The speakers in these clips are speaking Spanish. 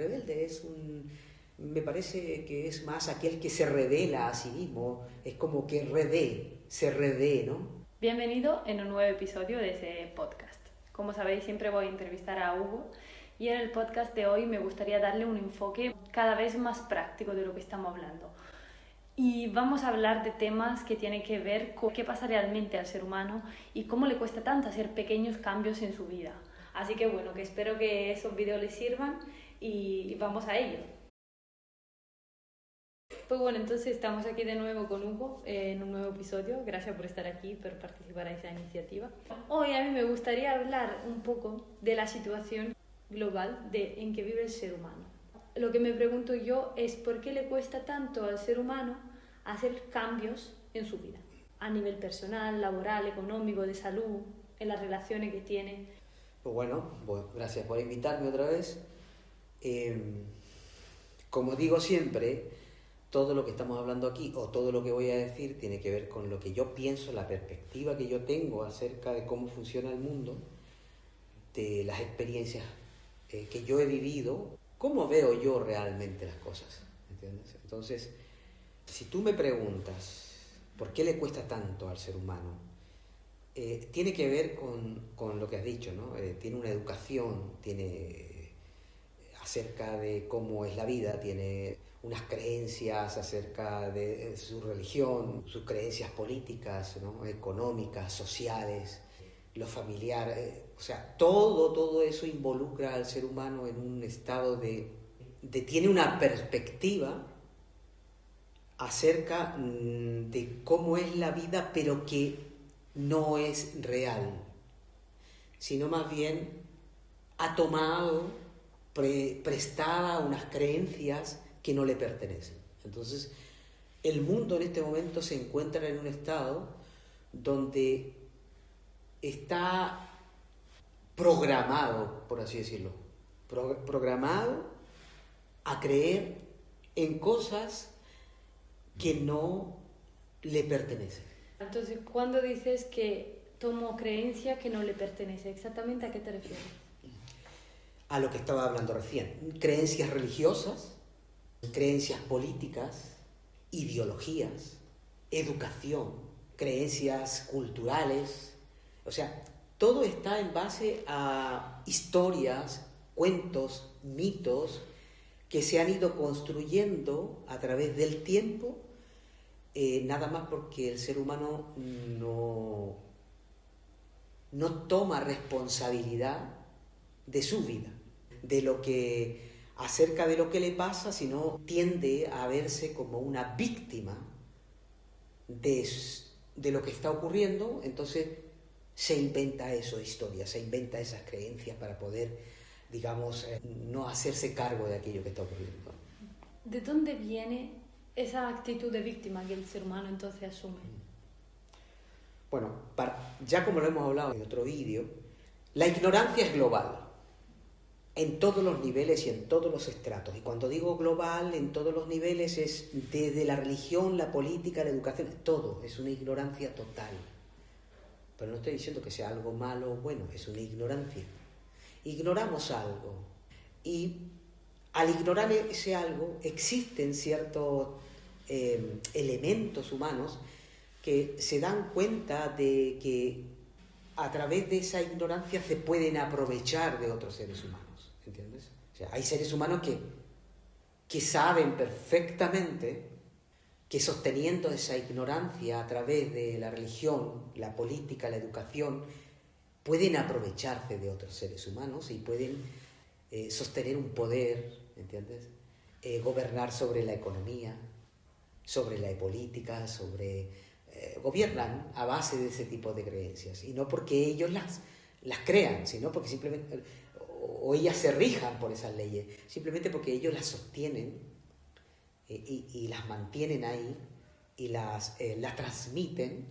rebelde me parece que es más aquel que se revela a sí mismo, es como que se redé, ¿no? Bienvenido en un nuevo episodio de ese podcast. Como sabéis, siempre voy a entrevistar a Hugo y en el podcast de hoy me gustaría darle un enfoque cada vez más práctico de lo que estamos hablando. Y vamos a hablar de temas que tienen que ver con qué pasa realmente al ser humano y cómo le cuesta tanto hacer pequeños cambios en su vida. Así que bueno, que espero que esos vídeos les sirvan y vamos a ello. Pues bueno, entonces estamos aquí de nuevo con Hugo en un nuevo episodio. Gracias por estar aquí, por participar en esa iniciativa. Hoy a mí me gustaría hablar un poco de la situación global en que vive el ser humano. Lo que me pregunto yo es por qué le cuesta tanto al ser humano hacer cambios en su vida, a nivel personal, laboral, económico, de salud, en las relaciones que tiene. Pues bueno, gracias por invitarme otra vez. Como digo siempre, todo lo que estamos hablando aquí o todo lo que voy a decir tiene que ver con lo que yo pienso, la perspectiva que yo tengo acerca de cómo funciona el mundo, de las experiencias que yo he vivido, cómo veo yo realmente las cosas, ¿entiendes? Entonces, si tú me preguntas por qué le cuesta tanto al ser humano, tiene que ver con lo que has dicho, ¿no? Tiene una educación, tiene acerca de cómo es la vida, tiene unas creencias acerca de su religión, sus creencias políticas, ¿no? Económicas, sociales, lo familiar, o sea, todo eso involucra al ser humano en un estado tiene una perspectiva acerca de cómo es la vida, pero que no es real, sino más bien ha tomado prestada unas creencias que no le pertenecen. Entonces, el mundo en este momento se encuentra en un estado donde está programado, por así decirlo, programado a creer en cosas que no le pertenecen. Entonces, cuando dices que tomo creencia que no le pertenece, ¿exactamente a qué te refieres? A lo que estaba hablando recién, creencias religiosas, creencias políticas, ideologías, educación, creencias culturales, o sea, todo está en base a historias, cuentos, mitos que se han ido construyendo a través del tiempo, nada más porque el ser humano no toma responsabilidad de su vida, acerca de lo que le pasa, sino tiende a verse como una víctima de lo que está ocurriendo. Entonces se inventa historias, se inventa esas creencias para poder, digamos, no hacerse cargo de aquello que está ocurriendo. ¿De dónde viene esa actitud de víctima que el ser humano entonces asume? Bueno, ya como lo hemos hablado en otro vídeo, la ignorancia es global, en todos los niveles y en todos los estratos. Y cuando digo global, en todos los niveles, es desde la religión, la política, la educación, todo, es una ignorancia total. Pero no estoy diciendo que sea algo malo o bueno, es una ignorancia. Ignoramos algo y al ignorar ese algo existen ciertos elementos humanos que se dan cuenta de que a través de esa ignorancia se pueden aprovechar de otros seres humanos. ¿Entiendes? O sea, hay seres humanos que saben perfectamente que sosteniendo esa ignorancia a través de la religión, la política, la educación, pueden aprovecharse de otros seres humanos y pueden sostener un poder, ¿entiendes? Gobernar sobre la economía, sobre la política, gobiernan a base de ese tipo de creencias. Y no porque ellos las crean, sino porque simplemente o ellas se rijan por esas leyes, simplemente porque ellos las sostienen y las mantienen ahí y las transmiten,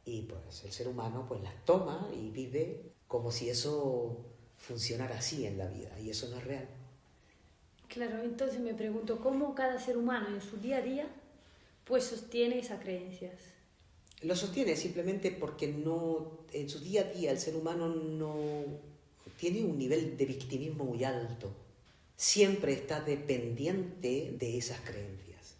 y pues el ser humano pues las toma y vive como si eso funcionara así en la vida, y eso no es real. Claro, entonces me pregunto cómo cada ser humano en su día a día pues sostiene esas creencias. Lo sostiene simplemente porque en su día a día el ser humano no tiene un nivel de victimismo muy alto. siempre está dependiente de esas creencias.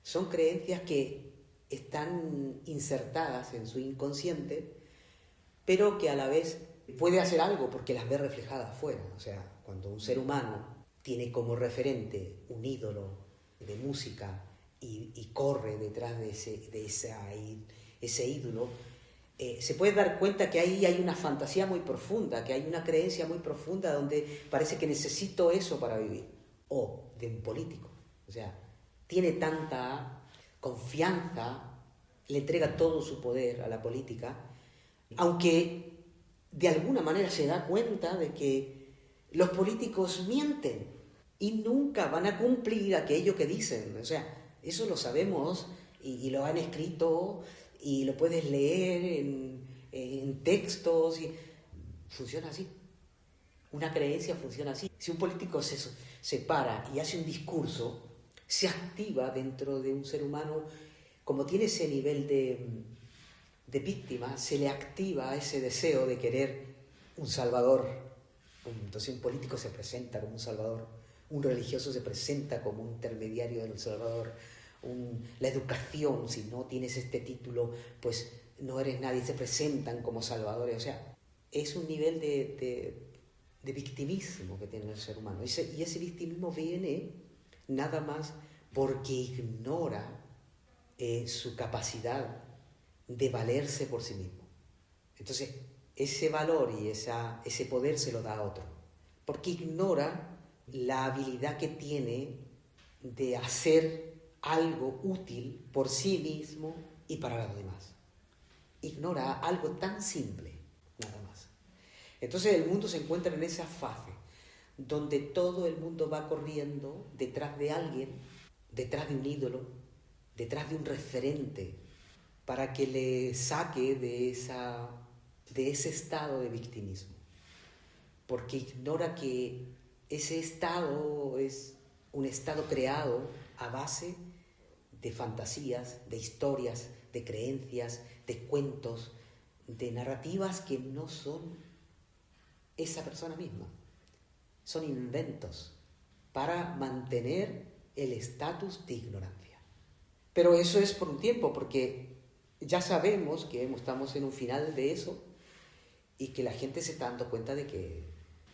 Son creencias que están insertadas en su inconsciente, pero que a la vez puede hacer algo porque las ve reflejadas afuera. O sea, cuando un ser humano tiene como referente un ídolo de música y corre detrás de ese ídolo, se puede dar cuenta que ahí hay una fantasía muy profunda, que hay una creencia muy profunda donde parece que necesito eso para vivir. O de un político. O sea, tiene tanta confianza, le entrega todo su poder a la política, aunque de alguna manera se da cuenta de que los políticos mienten y nunca van a cumplir aquello que dicen. O sea, eso lo sabemos y lo han escrito y lo puedes leer en textos. Funciona así. Una creencia funciona así. Si un político se para y hace un discurso, se activa dentro de un ser humano, como tiene ese nivel de víctima, se le activa ese deseo de querer un salvador. Entonces un político se presenta como un salvador, un religioso se presenta como un intermediario del salvador, la educación, si no tienes este título, pues no eres nadie, se presentan como salvadores. O sea, es un nivel de victimismo que tiene el ser humano. Y ese victimismo viene nada más porque ignora su capacidad de valerse por sí mismo. Entonces, ese valor y ese poder se lo da a otro, porque ignora la habilidad que tiene de hacer algo útil por sí mismo y para los demás. Ignora algo tan simple, nada más. Entonces el mundo se encuentra en esa fase donde todo el mundo va corriendo detrás de alguien, detrás de un ídolo, detrás de un referente, para que le saque de ese estado de victimismo. Porque ignora que ese estado es un estado creado a base de fantasías, de historias, de creencias, de cuentos, de narrativas que no son esa persona misma. Son inventos para mantener el estatus de ignorancia. Pero eso es por un tiempo, porque ya sabemos que estamos en un final de eso y que la gente se está dando cuenta de que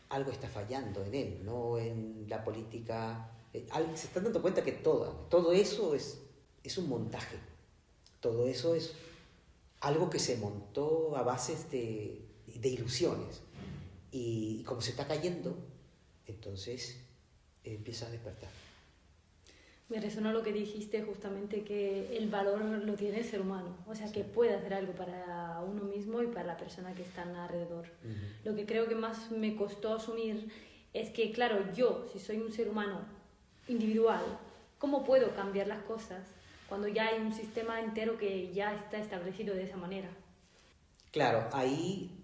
algo está fallando en él, no en la política. Se están dando cuenta que todo eso es un montaje. Todo eso es algo que se montó a bases de ilusiones. Y como se está cayendo, entonces empieza a despertar. Me resonó lo que dijiste justamente, que el valor lo tiene el ser humano, o sea, que puede hacer algo para uno mismo y para la persona que está alrededor. Uh-huh. Lo que creo que más me costó asumir es que, claro, yo, si soy un ser humano individual, ¿cómo puedo cambiar las cosas cuando ya hay un sistema entero que ya está establecido de esa manera? Claro, ahí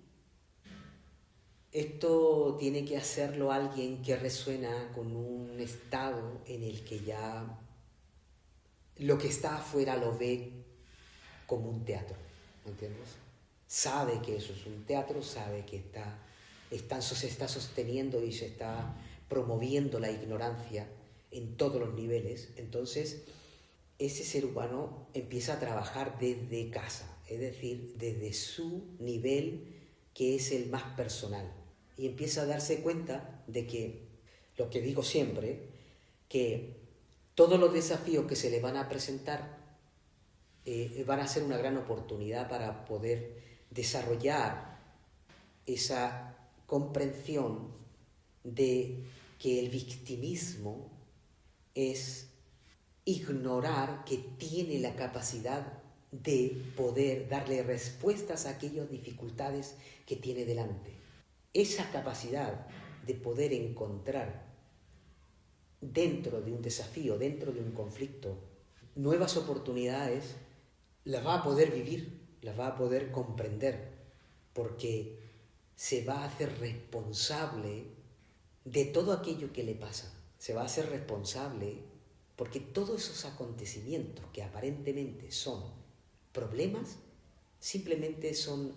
esto tiene que hacerlo alguien que resuena con un estado en el que ya lo que está afuera lo ve como un teatro, ¿me entiendes? Sabe que eso es un teatro, sabe que se está sosteniendo y se está promoviendo la ignorancia en todos los niveles. Entonces, ese ser humano empieza a trabajar desde casa, es decir, desde su nivel que es el más personal. Y empieza a darse cuenta de que, lo que digo siempre, que todos los desafíos que se le van a presentar van a ser una gran oportunidad para poder desarrollar esa comprensión de que el victimismo es ignorar que tiene la capacidad de poder darle respuestas a aquellas dificultades que tiene delante. Esa capacidad de poder encontrar dentro de un desafío, dentro de un conflicto, nuevas oportunidades, las va a poder vivir, las va a poder comprender, porque se va a hacer responsable de todo aquello que le pasa. Se va a hacer responsable porque todos esos acontecimientos que aparentemente son problemas, simplemente son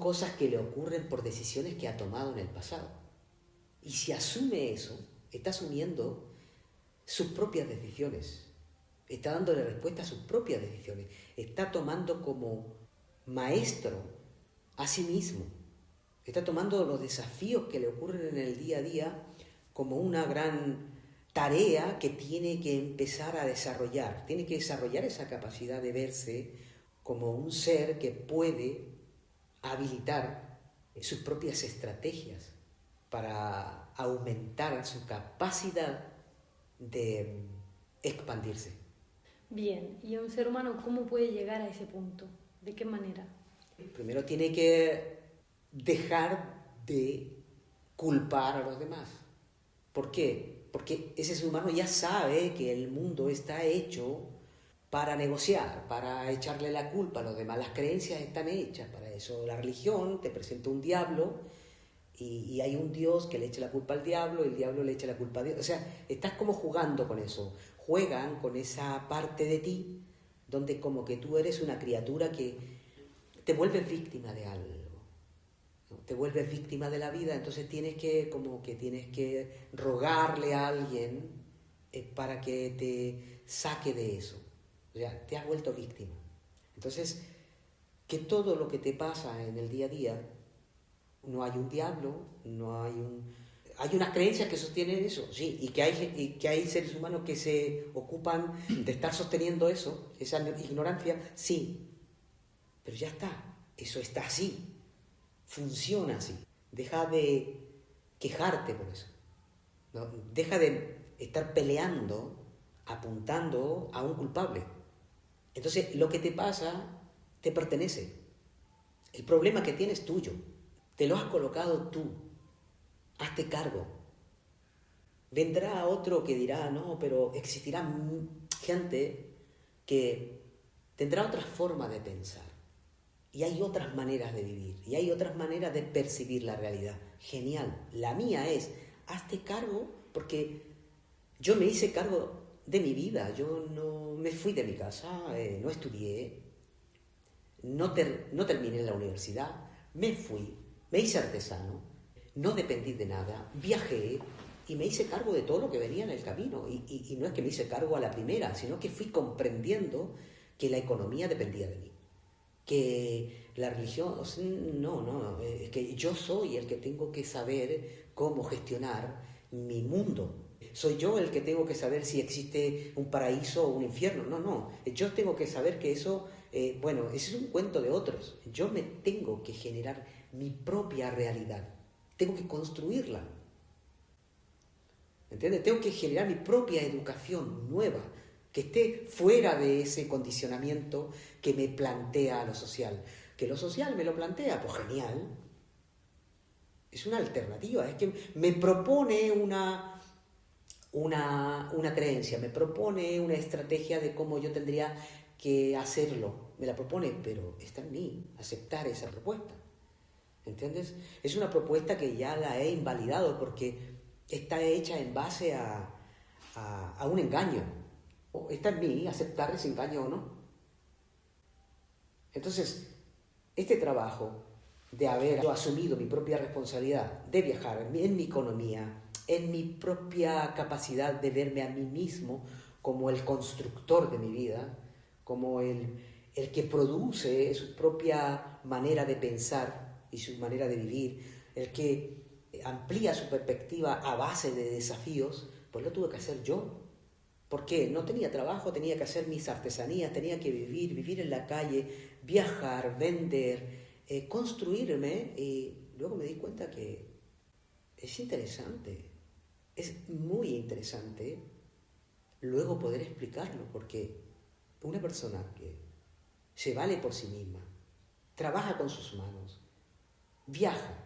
cosas que le ocurren por decisiones que ha tomado en el pasado. Y si asume eso, está asumiendo sus propias decisiones, está dándole respuesta a sus propias decisiones, está tomando como maestro a sí mismo, está tomando los desafíos que le ocurren en el día a día como una gran tarea que tiene que empezar a desarrollar, tiene que desarrollar esa capacidad de verse como un ser que puede habilitar sus propias estrategias para aumentar su capacidad de expandirse. Bien, ¿y un ser humano cómo puede llegar a ese punto? ¿De qué manera? Primero tiene que dejar de culpar a los demás. ¿Por qué? Porque ese ser humano ya sabe que el mundo está hecho para negociar, para echarle la culpa a los demás. Las creencias están hechas para eso. La religión te presenta un diablo y hay un Dios que le echa la culpa al diablo y el diablo le echa la culpa a Dios. O sea, estás como jugando con eso. Juegan con esa parte de ti donde como que tú eres una criatura que te vuelves víctima de algo, ¿no? Te vuelves víctima de la vida, entonces tienes que rogarle a alguien para que te saque de eso. O sea, te has vuelto víctima. Entonces, que todo lo que te pasa en el día a día, no hay un diablo, no hay un... Hay unas creencias que sostienen eso, sí, y que hay seres humanos que se ocupan de estar sosteniendo eso, esa ignorancia, sí, pero ya está, eso está así, funciona así. Deja de quejarte por eso, ¿no? Deja de estar peleando, apuntando a un culpable. Entonces, lo que te pasa te pertenece. El problema que tienes es tuyo, te lo has colocado tú. Hazte cargo. Vendrá otro que dirá, no, pero existirá gente que tendrá otras formas de pensar. Y hay otras maneras de vivir. Y hay otras maneras de percibir la realidad. Genial. La mía es, hazte cargo, porque yo me hice cargo de mi vida. Yo no me fui de mi casa, no estudié, no terminé la universidad, me fui, me hice artesano. No dependí de nada, viajé y me hice cargo de todo lo que venía en el camino. Y no es que me hice cargo a la primera, sino que fui comprendiendo que la economía dependía de mí. Que la religión, no, es que yo soy el que tengo que saber cómo gestionar mi mundo. Soy yo el que tengo que saber si existe un paraíso o un infierno. No, yo tengo que saber que eso, ese es un cuento de otros. Yo me tengo que generar mi propia realidad. Tengo que construirla, ¿entiendes? Tengo que generar mi propia educación nueva, que esté fuera de ese condicionamiento que me plantea lo social. Que lo social me lo plantea, pues genial. Es una alternativa, es que me propone una creencia, me propone una estrategia de cómo yo tendría que hacerlo. Me la propone, pero está en mí aceptar esa propuesta. ¿Entiendes? Es una propuesta que ya la he invalidado porque está hecha en base a un engaño. Está en mí aceptar ese engaño o no. Entonces, este trabajo de haber asumido mi propia responsabilidad de viajar en mi economía, en mi propia capacidad de verme a mí mismo como el constructor de mi vida, como el que produce su propia manera de pensar y su manera de vivir, el que amplía su perspectiva a base de desafíos, pues lo tuve que hacer yo. ¿Por qué? No tenía trabajo, tenía que hacer mis artesanías, tenía que vivir en la calle, viajar, vender, construirme, y luego me di cuenta que es interesante, es muy interesante luego poder explicarlo, porque una persona que se vale por sí misma, trabaja con sus manos, viaja,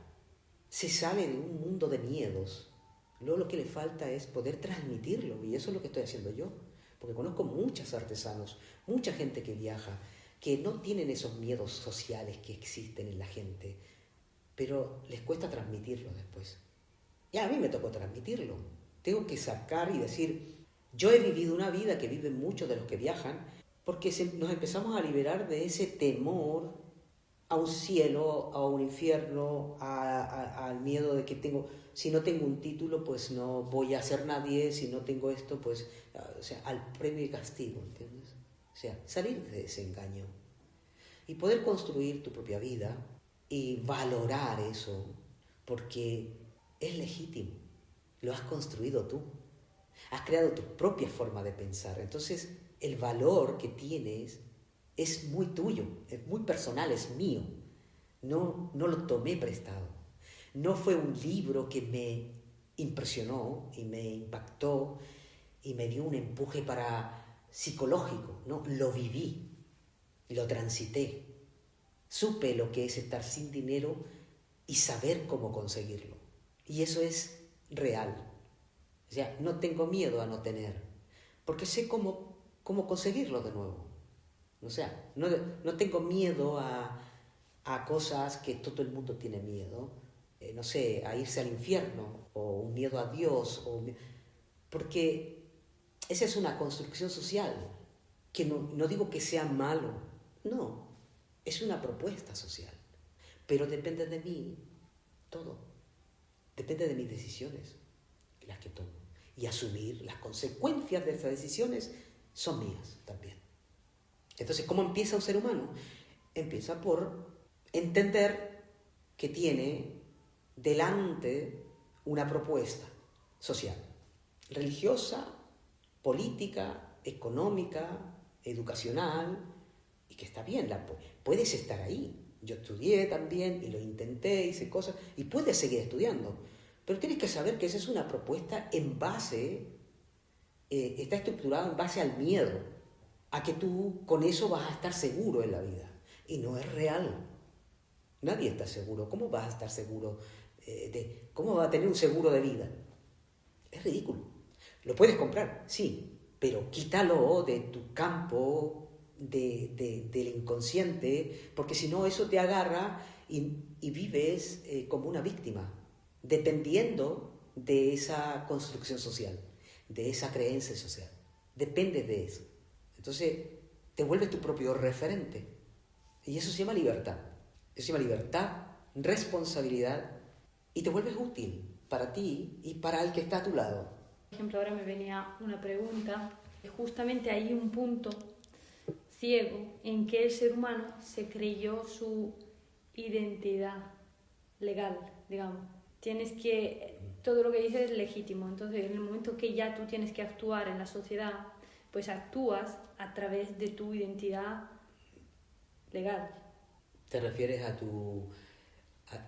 se sale de un mundo de miedos. Luego lo que le falta es poder transmitirlo, y eso es lo que estoy haciendo yo, porque conozco muchos artesanos, mucha gente que viaja, que no tienen esos miedos sociales que existen en la gente, pero les cuesta transmitirlo después. Y a mí me tocó transmitirlo. Tengo que sacar y decir, yo he vivido una vida que viven muchos de los que viajan, porque nos empezamos a liberar de ese temor a un cielo, a un infierno, al miedo de que si no tengo un título, pues no voy a ser nadie, si no tengo esto, pues, o sea, al premio y castigo, ¿entiendes? O sea, salir de ese engaño y poder construir tu propia vida y valorar eso, porque es legítimo, lo has construido tú, has creado tu propia forma de pensar, entonces el valor que tienes es muy tuyo, es muy personal, es mío, no lo tomé prestado, no fue un libro que me impresionó y me impactó y me dio un empuje psicológico, no, lo viví, lo transité, supe lo que es estar sin dinero y saber cómo conseguirlo. Y eso es real. O sea, no tengo miedo a no tener, porque sé cómo conseguirlo de nuevo. O sea, no tengo miedo a cosas que todo el mundo tiene miedo. No sé, a irse al infierno, o un miedo a Dios, porque esa es una construcción social, que no digo que sea malo, no, es una propuesta social, pero depende de mí todo, depende de mis decisiones, las que tomo, y asumir las consecuencias de esas decisiones son mías también. Entonces, ¿cómo empieza un ser humano? Empieza por entender que tiene delante una propuesta social, religiosa, política, económica, educacional, y que está bien, puedes estar ahí. Yo estudié también y lo intenté, hice cosas, y puedes seguir estudiando, pero tienes que saber que esa es una propuesta está estructurada en base al miedo, a que tú con eso vas a estar seguro en la vida, y no es real. Nadie está seguro. ¿Cómo vas a estar seguro? ¿Cómo vas a tener un seguro de vida? Es ridículo. Lo puedes comprar, sí, pero quítalo de tu campo del inconsciente, porque si no eso te agarra y vives como una víctima, dependiendo de esa construcción social, de esa creencia social. Dependes de eso. Entonces te vuelves tu propio referente. Y eso se llama libertad. Eso se llama libertad, responsabilidad, y te vuelves útil para ti y para el que está a tu lado. Por ejemplo, ahora me venía una pregunta. Justamente hay un punto ciego en que el ser humano se creyó su identidad legal, digamos. Todo lo que dices es legítimo. Entonces, en el momento que ya tú tienes que actuar en la sociedad, pues actúas a través de tu identidad legal. ¿Te refieres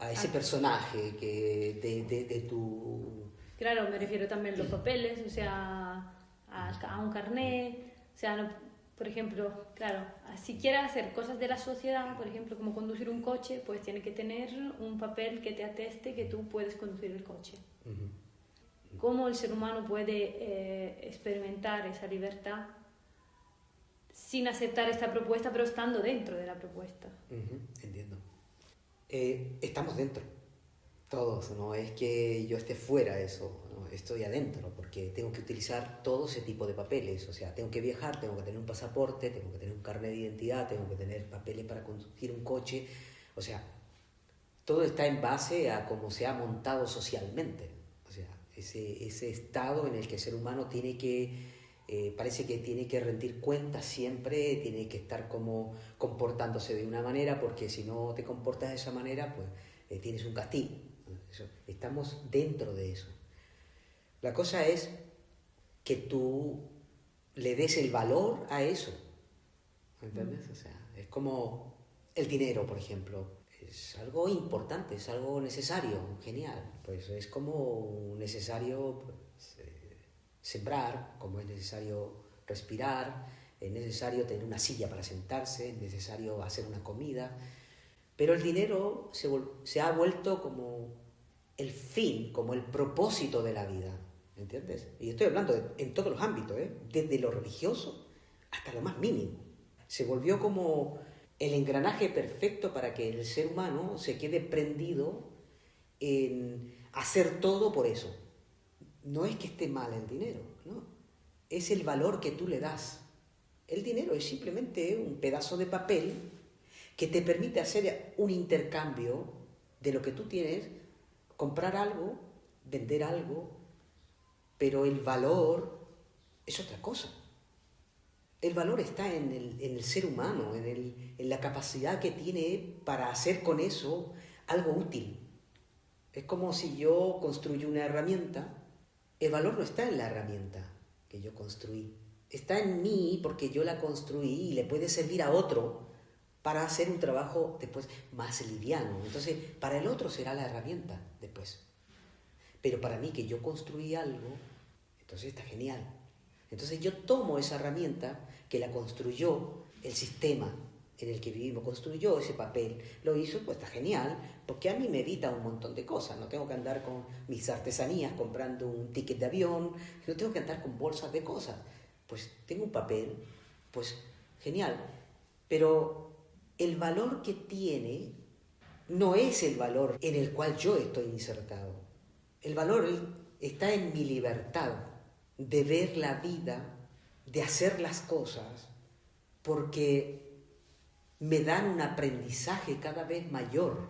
a ese personaje de tu...? Claro, me refiero también a los papeles, o sea, a un carnet, o sea, no, por ejemplo, claro, si quieres hacer cosas de la sociedad, por ejemplo, como conducir un coche, pues tiene que tener un papel que te ateste que tú puedes conducir el coche. Uh-huh. ¿Cómo el ser humano puede experimentar esa libertad sin aceptar esta propuesta, pero estando dentro de la propuesta? Uh-huh. Entiendo. Estamos dentro, todos, no es que yo esté fuera de eso, ¿no? Estoy adentro, porque tengo que utilizar todo ese tipo de papeles, o sea, tengo que viajar, tengo que tener un pasaporte, tengo que tener un carnet de identidad, tengo que tener papeles para conducir un coche, o sea, todo está en base a cómo se ha montado socialmente, o sea, ese estado en el que el ser humano parece que tiene que rendir cuentas siempre, tiene que estar como comportándose de una manera, porque si no te comportas de esa manera, pues tienes un castigo. Estamos dentro de eso. La cosa es que tú le des el valor a eso, ¿entiendes? O sea, es como el dinero, por ejemplo. Es algo importante, es algo necesario, genial. Pues es como necesario... sembrar, como es necesario respirar, es necesario tener una silla para sentarse, es necesario hacer una comida, pero el dinero se ha vuelto como el fin, como el propósito de la vida, ¿entiendes? Y estoy hablando en todos los ámbitos, desde lo religioso hasta lo más mínimo. Se volvió como el engranaje perfecto para que el ser humano se quede prendido en hacer todo por eso. No es que esté mal el dinero, no. Es el valor que tú le das. El dinero es simplemente un pedazo de papel que te permite hacer un intercambio de lo que tú tienes, comprar algo, vender algo, pero el valor es otra cosa. El valor está en el ser humano, en la capacidad que tiene para hacer con eso algo útil. Es como si yo construyo una herramienta, el valor no está en la herramienta que yo construí, está en mí porque yo la construí y le puede servir a otro para hacer un trabajo después más liviano. Entonces, para el otro será la herramienta después. Pero para mí, que yo construí algo, entonces está genial. Entonces yo tomo esa herramienta que la construyó el sistema en el que vivimos, construyó ese papel, lo hizo, pues está genial, porque a mí me evita un montón de cosas. No tengo que andar con mis artesanías comprando un ticket de avión, no tengo que andar con bolsas de cosas. Pues tengo un papel, pues genial. Pero el valor que tiene no es el valor en el cual yo estoy insertado. El valor está en mi libertad de ver la vida, de hacer las cosas, porque me dan un aprendizaje cada vez mayor.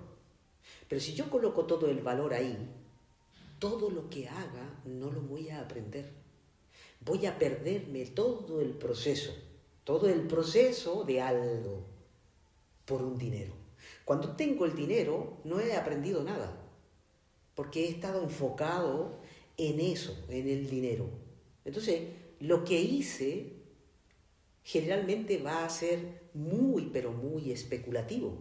Pero si yo coloco todo el valor ahí, todo lo que haga no lo voy a aprender. Voy a perderme todo el proceso de algo por un dinero. Cuando tengo el dinero no he aprendido nada, porque he estado enfocado en eso, en el dinero. Entonces, lo que hice generalmente va a ser muy, pero muy especulativo.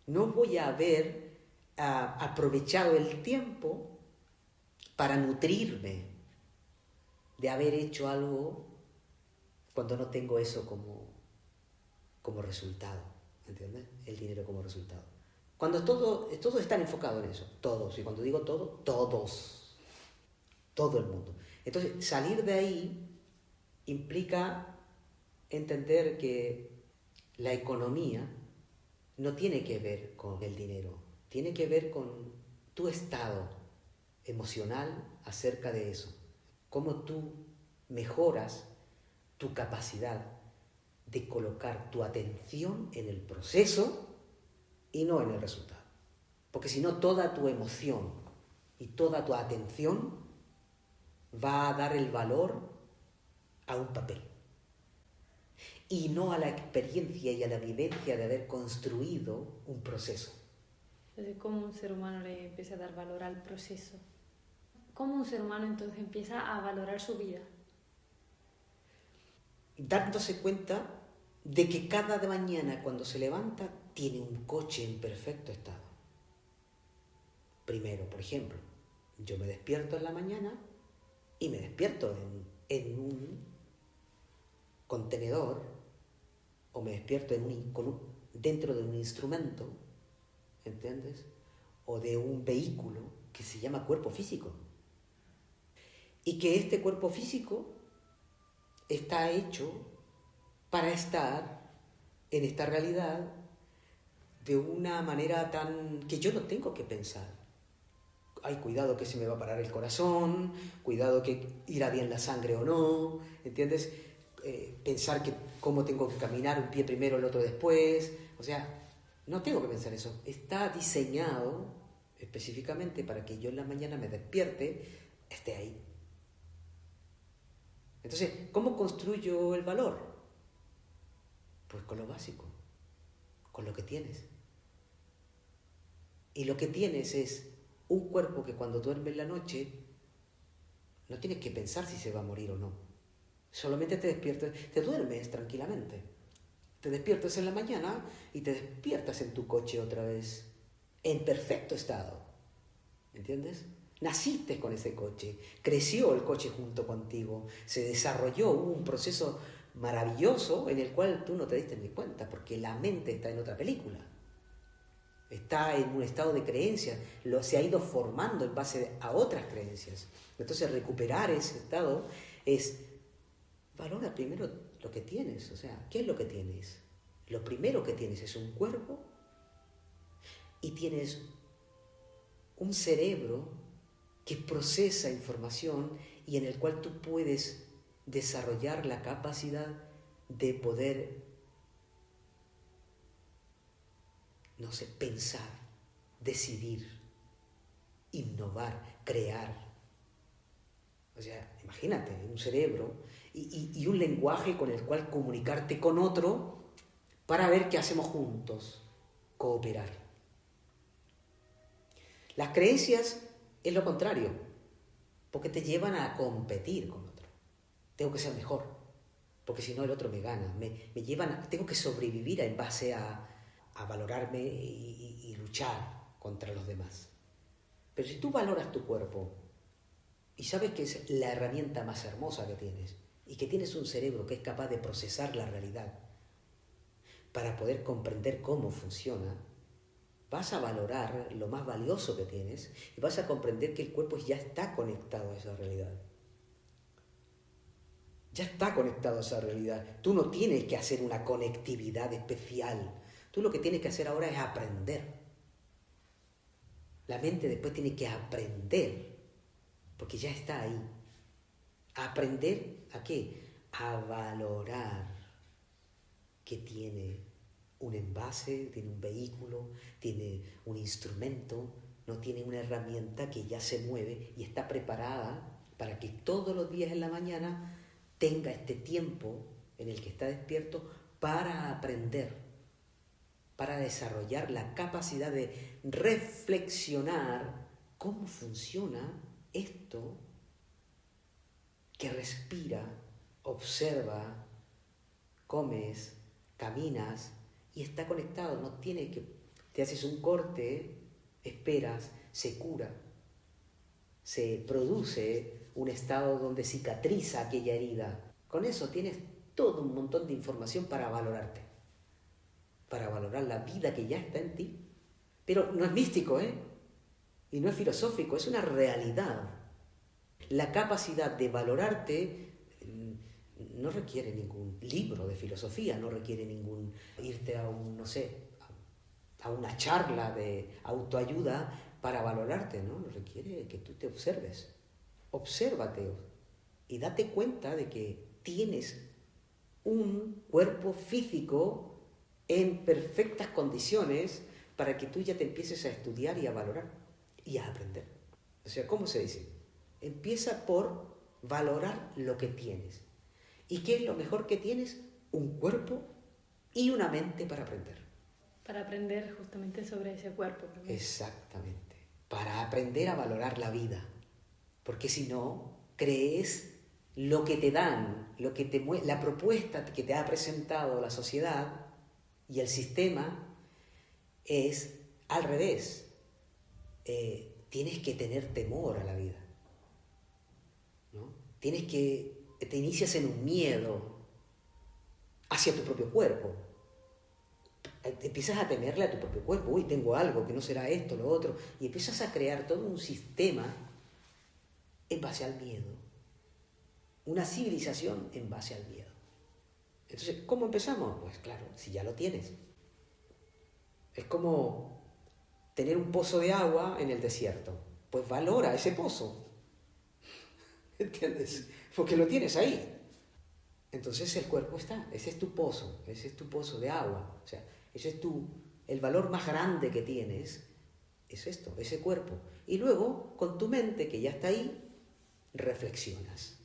No voy a haber aprovechado el tiempo para nutrirme de haber hecho algo cuando no tengo eso como resultado, ¿entiendes? El dinero como resultado. Cuando todos están enfocados en eso, todos, y cuando digo todo, todos, todo el mundo. Entonces, salir de ahí implica entender que la economía no tiene que ver con el dinero, tiene que ver con tu estado emocional acerca de eso, cómo tú mejoras tu capacidad de colocar tu atención en el proceso y no en el resultado. Porque si no, toda tu emoción y toda tu atención va a dar el valor a un papel y no a la experiencia y a la vivencia de haber construido un proceso. Entonces, ¿cómo un ser humano le empieza a dar valor al proceso? ¿Cómo un ser humano entonces empieza a valorar su vida? Dándose cuenta de que cada mañana cuando se levanta tiene un coche en perfecto estado. Primero, por ejemplo, yo me despierto en la mañana y me despierto en un contenedor o me despierto dentro de un instrumento, ¿entiendes? O de un vehículo que se llama cuerpo físico. Y que este cuerpo físico está hecho para estar en esta realidad de una manera que yo no tengo que pensar. Ay, cuidado que se me va a parar el corazón, cuidado que irá bien la sangre o no, ¿entiendes? Pensar que cómo tengo que caminar, un pie primero, el otro después. O sea, no tengo que pensar eso. Está diseñado específicamente para que yo en la mañana me despierte, esté ahí. Entonces, ¿cómo construyo el valor? Pues con lo básico, con lo que tienes. Y lo que tienes es un cuerpo que cuando duerme en la noche no tienes que pensar si se va a morir o no. Solamente te despiertas, te duermes tranquilamente. Te despiertas en la mañana y te despiertas en tu coche otra vez, en perfecto estado. ¿Entiendes? Naciste con ese coche, creció el coche junto contigo, se desarrolló, hubo un proceso maravilloso en el cual tú no te diste ni cuenta, porque la mente está en otra película. Está en un estado de creencia, se ha ido formando en base a otras creencias. Entonces recuperar ese estado es, valora primero lo que tienes. O sea, ¿qué es lo que tienes? Lo primero que tienes es un cuerpo y tienes un cerebro que procesa información y en el cual tú puedes desarrollar la capacidad de poder no sé, pensar, decidir, innovar, crear. O sea, imagínate, un cerebro y un lenguaje con el cual comunicarte con otro para ver qué hacemos juntos, cooperar. Las creencias es lo contrario, porque te llevan a competir con otro. Tengo que ser mejor, porque si no el otro me gana. Tengo que sobrevivir en base a valorarme y luchar contra los demás. Pero si tú valoras tu cuerpo y sabes que es la herramienta más hermosa que tienes y que tienes un cerebro que es capaz de procesar la realidad para poder comprender cómo funciona, vas a valorar lo más valioso que tienes y vas a comprender que el cuerpo ya está conectado a esa realidad. Ya está conectado a esa realidad. Tú no tienes que hacer una conectividad especial. Tú lo que tienes que hacer ahora es aprender. La mente después tiene que aprender, porque ya está ahí. ¿Aprender a qué? A valorar que tiene un envase, tiene un vehículo, tiene un instrumento, no tiene una herramienta que ya se mueve y está preparada para que todos los días en la mañana tenga este tiempo en el que está despierto para aprender, para desarrollar la capacidad de reflexionar cómo funciona esto que respira, observa, comes, caminas y está conectado. No tiene que... Te haces un corte, esperas, se cura, se produce un estado donde cicatriza aquella herida. Con eso tienes todo un montón de información para valorarte, para valorar la vida que ya está en ti. Pero no es místico, y no es filosófico, es una realidad. La capacidad de valorarte no requiere ningún libro de filosofía, no requiere irte a a una charla de autoayuda para valorarte, ¿no? Requiere que tú te observes. Obsérvate y date cuenta de que tienes un cuerpo físico en perfectas condiciones para que tú ya te empieces a estudiar y a valorar y a aprender. O sea, ¿cómo se dice? Empieza por valorar lo que tienes. ¿Y qué es lo mejor que tienes? Un cuerpo y una mente para aprender. Para aprender justamente sobre ese cuerpo. ¿No? Exactamente. Para aprender a valorar la vida. Porque si no, crees lo que te dan, la propuesta que te ha presentado la sociedad y el sistema es al revés. Tienes que tener temor a la vida, ¿no? Te inicias en un miedo hacia tu propio cuerpo. Empiezas a temerle a tu propio cuerpo. Uy, tengo algo que no será esto, lo otro. Y empiezas a crear todo un sistema en base al miedo. Una civilización en base al miedo. Entonces, ¿cómo empezamos? Pues claro, si ya lo tienes. Es como tener un pozo de agua en el desierto. Pues valora ese pozo. ¿Entiendes? Porque lo tienes ahí. Entonces el cuerpo está. Ese es tu pozo de agua. O sea, el valor más grande que tienes es esto, ese cuerpo. Y luego, con tu mente, que ya está ahí, reflexionas.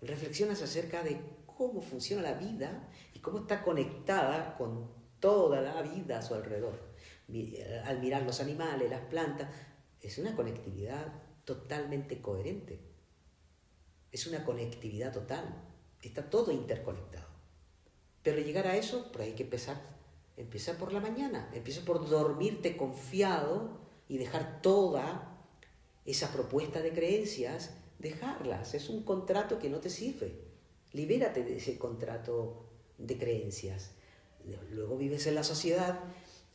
Reflexionas acerca de cómo funciona la vida y cómo está conectada con toda la vida a su alrededor. Al mirar los animales, las plantas, es una conectividad totalmente coherente. Es una conectividad total. Está todo interconectado. Pero llegar a eso, pues hay que empezar. Empieza por la mañana. Empieza por dormirte confiado y dejar toda esa propuesta de creencias, dejarlas. Es un contrato que no te sirve. Libérate de ese contrato de creencias. Luego vives en la sociedad,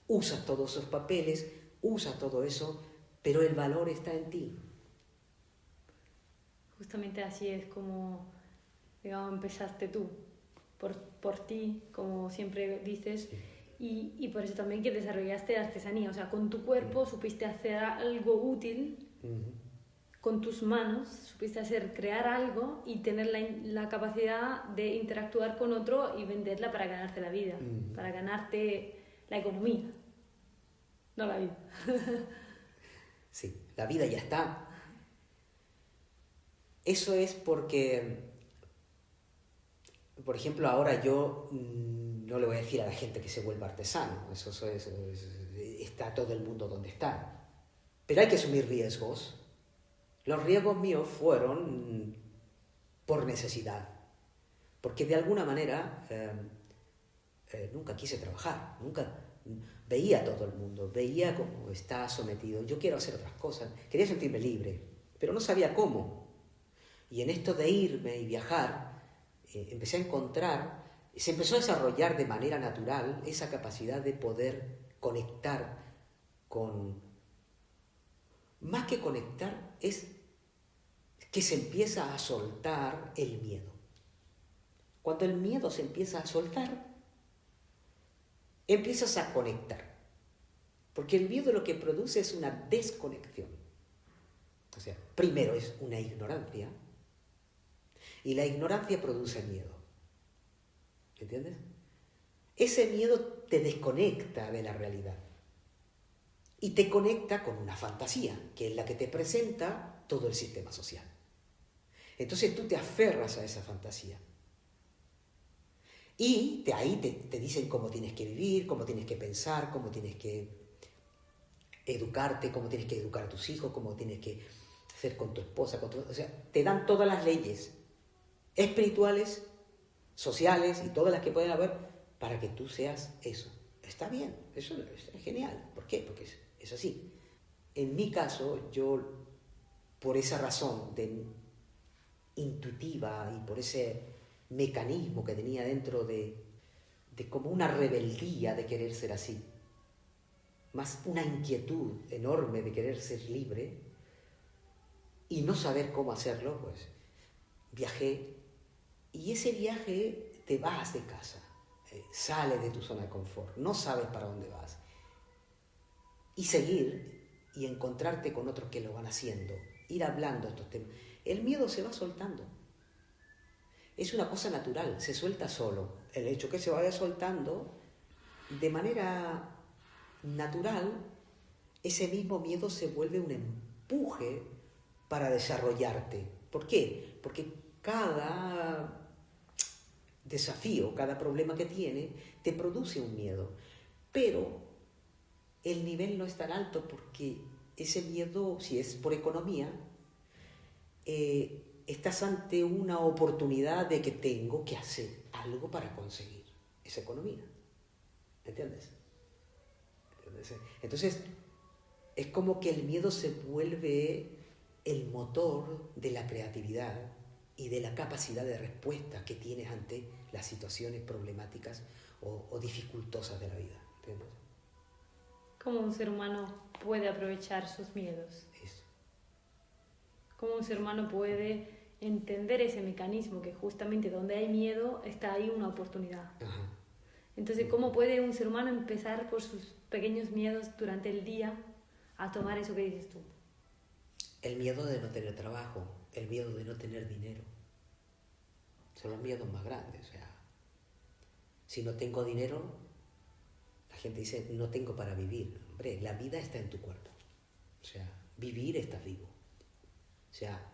usas todos esos papeles, usas todo eso, pero el valor está en ti. Justamente así es como, digamos, empezaste tú, por ti, como siempre dices, y por eso también que desarrollaste artesanía, o sea, con tu cuerpo supiste hacer algo útil, con tus manos supiste crear algo y tener la capacidad de interactuar con otro y venderla para ganarte la vida, para ganarte la economía, no la vida. Sí, la vida ya está. Eso es porque, por ejemplo, ahora yo no le voy a decir a la gente que se vuelva artesano, está todo el mundo donde está. Pero hay que asumir riesgos. Los riesgos míos fueron por necesidad, porque de alguna manera nunca quise trabajar, nunca veía a todo el mundo, veía cómo estaba sometido. Yo quiero hacer otras cosas, quería sentirme libre, pero no sabía cómo. Y en esto de irme y viajar, empecé a encontrar, se empezó a desarrollar de manera natural esa capacidad de poder conectar con... Más que conectar, es que se empieza a soltar el miedo. Cuando el miedo se empieza a soltar, empiezas a conectar. Porque el miedo lo que produce es una desconexión. O sea, primero es una ignorancia, y la ignorancia produce miedo. ¿Entiendes? Ese miedo te desconecta de la realidad y te conecta con una fantasía, que es la que te presenta todo el sistema social. Entonces tú te aferras a esa fantasía. Y ahí te dicen cómo tienes que vivir, cómo tienes que pensar, cómo tienes que educarte, cómo tienes que educar a tus hijos, cómo tienes que hacer con tu esposa, o sea, te dan todas las leyes espirituales, sociales y todas las que pueden haber para que tú seas eso. Está bien, eso es genial. ¿Por qué? Porque es así. En mi caso, yo, por esa razón intuitiva y por ese mecanismo que tenía dentro de como una rebeldía de querer ser así, más una inquietud enorme de querer ser libre y no saber cómo hacerlo, pues viajé. Y ese viaje te vas de casa, sales de tu zona de confort, no sabes para dónde vas. Y seguir y encontrarte con otros que lo van haciendo, ir hablando estos temas. El miedo se va soltando. Es una cosa natural, se suelta solo. El hecho que se vaya soltando de manera natural, ese mismo miedo se vuelve un empuje para desarrollarte. ¿Por qué? Porque cada desafío, cada problema que tiene, te produce un miedo. Pero el nivel no es tan alto porque ese miedo, si es por economía, estás ante una oportunidad de que tengo que hacer algo para conseguir esa economía. ¿Entiendes? Entonces, es como que el miedo se vuelve el motor de la creatividad y de la capacidad de respuesta que tienes ante las situaciones problemáticas o dificultosas de la vida. ¿Entiendes? ¿Cómo un ser humano puede aprovechar sus miedos? Eso. ¿Cómo un ser humano puede entender ese mecanismo que justamente donde hay miedo está ahí una oportunidad? Ajá. Entonces, ¿cómo puede un ser humano empezar por sus pequeños miedos durante el día a tomar eso que dices tú? El miedo de no tener trabajo, el miedo de no tener dinero. Son los miedos más grandes. O sea, si no tengo dinero, la gente dice, no tengo para vivir. Hombre, la vida está en tu cuerpo. O sea, vivir estás vivo. O sea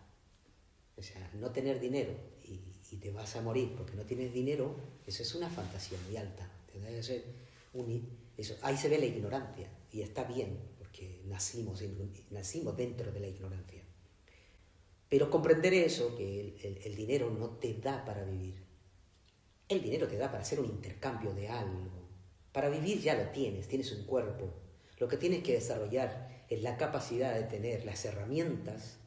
no tener dinero y te vas a morir porque no tienes dinero, eso es una fantasía muy alta. Ahí se ve la ignorancia y está bien, porque nacimos dentro de la ignorancia. Pero comprender eso, que el dinero no te da para vivir. El dinero te da para hacer un intercambio de algo. Para vivir ya lo tienes un cuerpo. Lo que tienes que desarrollar es la capacidad de tener las herramientas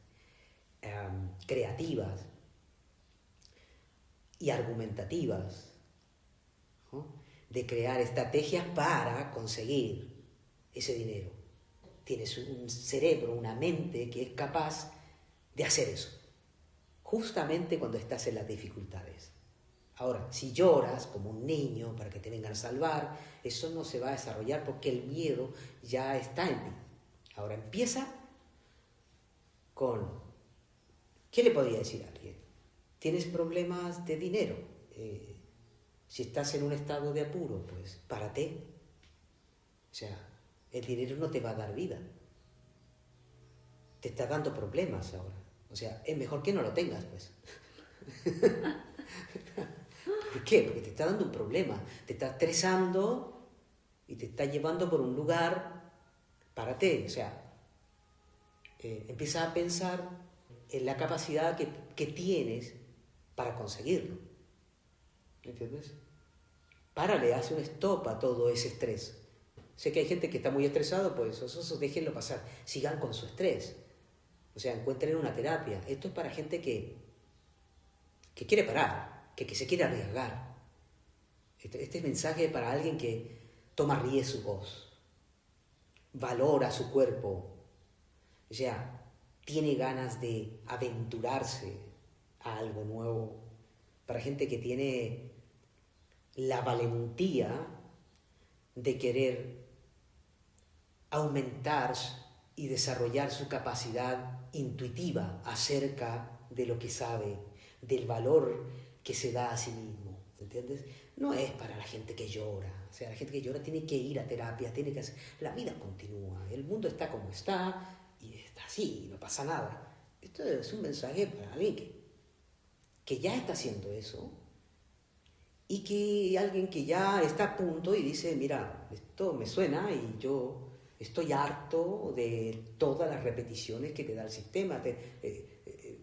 creativas y argumentativas, ¿no? De crear estrategias para conseguir ese dinero. Tienes un cerebro, una mente que es capaz de hacer eso, justamente cuando estás en las dificultades. Ahora, si lloras como un niño para que te vengan a salvar, eso no se va a desarrollar porque el miedo ya está en ti. Ahora empieza con... ¿Qué le podría decir a alguien? ¿Tienes problemas de dinero? Si estás en un estado de apuro, pues párate O sea, el dinero no te va a dar vida. Te está dando problemas ahora. O sea, es mejor que no lo tengas, pues. ¿Por qué? Porque te está dando un problema. Te está estresando y te está llevando por un lugar. Párate, o sea, empieza a pensar en la capacidad que tienes para conseguirlo. ¿Entiendes? Párale, hace un stop a todo ese estrés. Sé que hay gente que está muy estresado, pues eso déjenlo pasar. Sigan con su estrés. O sea, encuentren una terapia. Esto es para gente que quiere parar, que se quiere arriesgar. Este mensaje es para alguien que toma riesgos, valora su cuerpo, o sea, tiene ganas de aventurarse a algo nuevo. Para gente que tiene la valentía de querer aumentar y desarrollar su capacidad intuitiva acerca de lo que sabe, del valor que se da a sí mismo, ¿entiendes? No es para la gente que llora, o sea, la gente que llora tiene que ir a terapia, tiene que hacer... La vida continúa, el mundo está como está y está así, no pasa nada. Esto es un mensaje para alguien que ya está haciendo eso y que alguien que ya está a punto y dice, mira, esto me suena y yo estoy harto de todas las repeticiones que te da el sistema.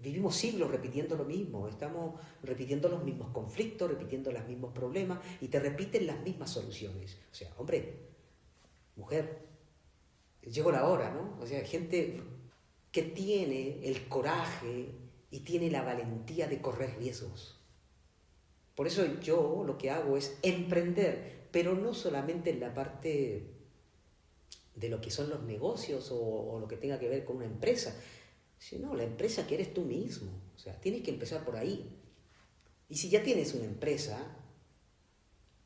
Vivimos siglos repitiendo lo mismo, estamos repitiendo los mismos conflictos, repitiendo los mismos problemas y te repiten las mismas soluciones. O sea, hombre, mujer, llegó la hora, ¿no? O sea, gente que tiene el coraje y tiene la valentía de correr riesgos. Por eso yo lo que hago es emprender, pero no solamente en la parte de lo que son los negocios o lo que tenga que ver con una empresa, sino la empresa que eres tú mismo. O sea, tienes que empezar por ahí. Y si ya tienes una empresa,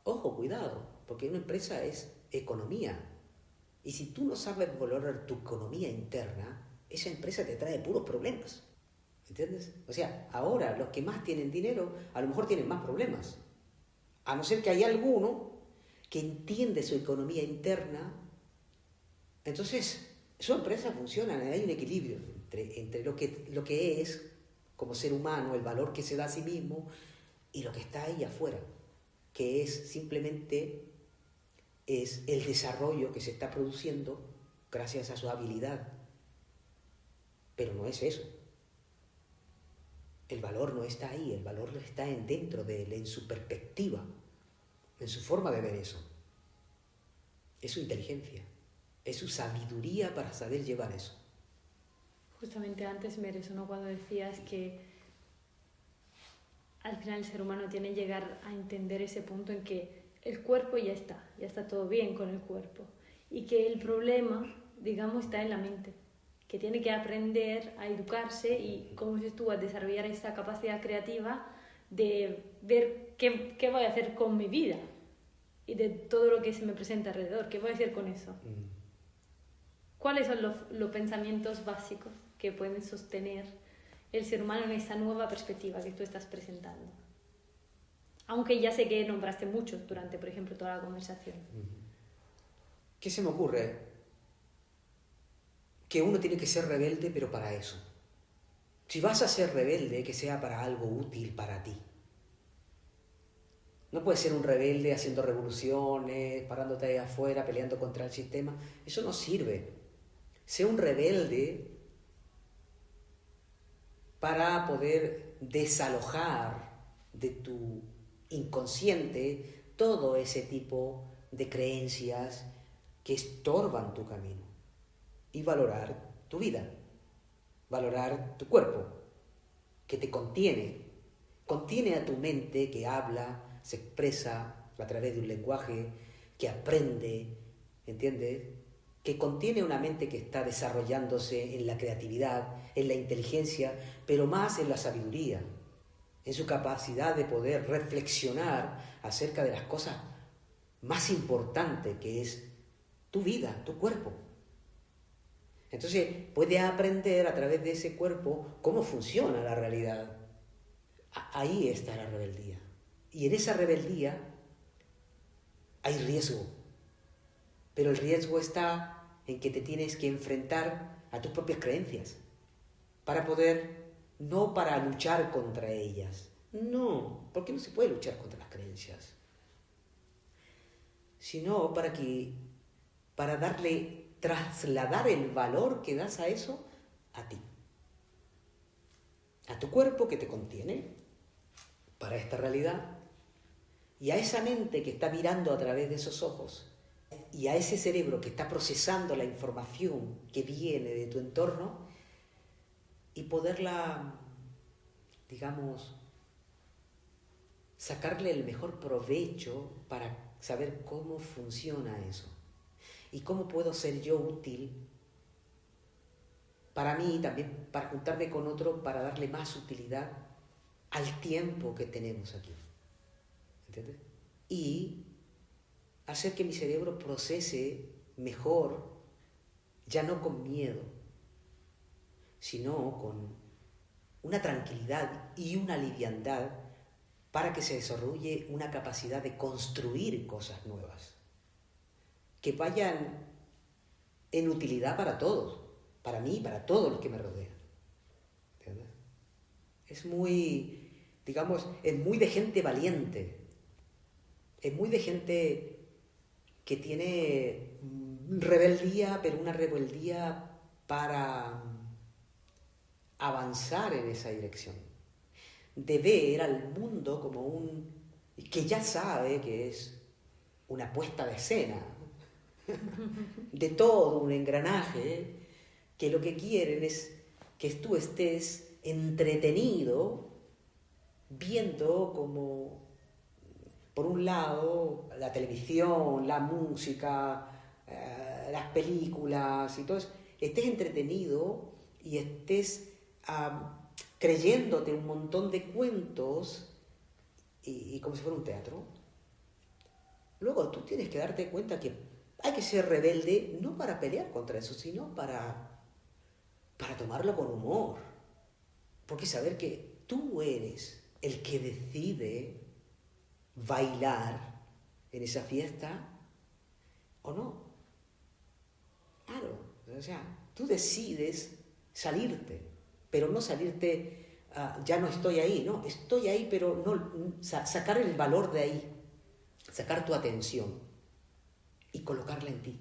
ojo, cuidado, porque una empresa es economía. Y si tú no sabes valorar tu economía interna, esa empresa te trae puros problemas. ¿Entiendes? O sea, ahora los que más tienen dinero a lo mejor tienen más problemas. A no ser que haya alguno que entiende su economía interna, entonces su empresa funciona, hay un equilibrio entre lo que es como ser humano, el valor que se da a sí mismo y lo que está ahí afuera, que es simplemente es el desarrollo que se está produciendo gracias a su habilidad. Pero no es eso. El valor no está ahí, el valor está dentro de él, en su perspectiva, en su forma de ver eso. Es su inteligencia, es su sabiduría para saber llevar eso. Justamente antes me resonó cuando decías que al final el ser humano tiene que llegar a entender ese punto en que el cuerpo ya está todo bien con el cuerpo y que el problema, digamos, está en la mente, que tiene que aprender a educarse y, como dices tú, a desarrollar esta capacidad creativa de ver qué voy a hacer con mi vida y de todo lo que se me presenta alrededor, qué voy a hacer con eso. ¿Cuáles son los pensamientos básicos que pueden sostener el ser humano en esa nueva perspectiva que tú estás presentando? Aunque ya sé que nombraste muchos durante, por ejemplo, toda la conversación. ¿Qué se me ocurre? Que uno tiene que ser rebelde, pero para eso. Si vas a ser rebelde, que sea para algo útil para ti. No puedes ser un rebelde haciendo revoluciones, parándote ahí afuera, peleando contra el sistema. Eso no sirve. Sé un rebelde para poder desalojar de tu inconsciente todo ese tipo de creencias que estorban tu camino y valorar tu vida, valorar tu cuerpo, que te contiene a tu mente que habla, se expresa a través de un lenguaje, que aprende, ¿entiendes? Que contiene una mente que está desarrollándose en la creatividad, en la inteligencia, pero más en la sabiduría, en su capacidad de poder reflexionar acerca de las cosas más importantes que es tu vida, tu cuerpo. Entonces puede aprender a través de ese cuerpo cómo funciona la realidad. Ahí está la rebeldía. Y en esa rebeldía hay riesgo. pero el riesgo está en que te tienes que enfrentar a tus propias creencias para poder, no para luchar contra ellas, no, porque no se puede luchar contra las creencias, sino para trasladar el valor que das a eso a ti, a tu cuerpo que te contiene, para esta realidad, y a esa mente que está mirando a través de esos ojos, y a ese cerebro que está procesando la información que viene de tu entorno, y poderla, digamos, sacarle el mejor provecho para saber cómo funciona eso. Y cómo puedo ser yo útil para mí, también para juntarme con otro, para darle más utilidad al tiempo que tenemos aquí. ¿Entiendes? Y hacer que mi cerebro procese mejor, ya no con miedo, sino con una tranquilidad y una liviandad para que se desarrolle una capacidad de construir cosas nuevas, que vayan en utilidad para todos, para mí y para todos los que me rodean. ¿Entiendes? Es muy, digamos, es muy de gente valiente, es muy de gente que tiene rebeldía, pero una rebeldía para avanzar en esa dirección, de ver al mundo como que ya sabe que es una puesta de escena de todo un engranaje, que lo que quieren es que tú estés entretenido viendo como, por un lado, la televisión, la música, las películas y todo eso, estés entretenido y estés creyéndote un montón de cuentos y como si fuera un teatro. Luego tú tienes que darte cuenta que hay que ser rebelde, no para pelear contra eso, sino para tomarlo con humor. Porque saber que tú eres el que decide bailar en esa fiesta o no. Claro, o sea, tú decides salirte, pero no salirte, ya no estoy ahí, no, estoy ahí, pero no, sacar el valor de ahí, sacar tu atención y colocarla en ti.